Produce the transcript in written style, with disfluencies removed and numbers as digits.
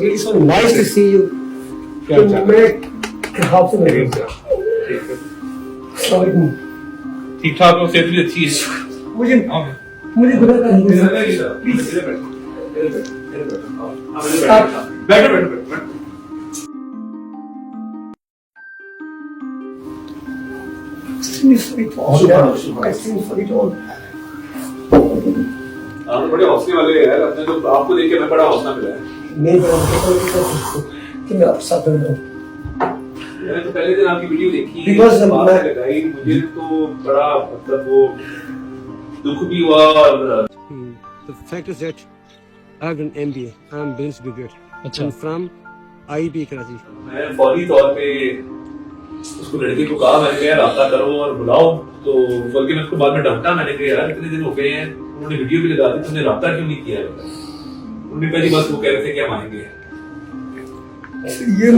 It's so nice to see you. क्या चाह मैं हाथ से मिल ठीक ठाक हो, सेहत भी अच्छी है। मुझे हाँ, मुझे खुदा का बैठो बैठो बैठो। आप बड़े हौसले वाले हैं यार, अपने तो आपको देख के मैं बड़ा हौसला मिला है। नहीं बड़ा कि मैं आपके साथ रहूं। मैंने तो पहले दिन आपकी वीडियो देखी, Because बात लगाई, मुझे तो बड़ा मतलब वो दुख भी हुआ। और The fact is that I have done MBA. I am business graduate. अच्छा। I'm from IIT Karachi. मैं फौरी तौर पे उसको लड़के को कहा, मैंने कहा राब्ता करो और बुलाओ, तो बल्कि मैं उसको बाद में डांटा, मैंने कहा यार इतने दिन हो गए हैं, उन्होंने वीडियो भी लगा दी, तुमने राब्ता क्यों नहीं किया? उन्होंने पहली बात वो कह रहे थे क्या मानेंगे। ये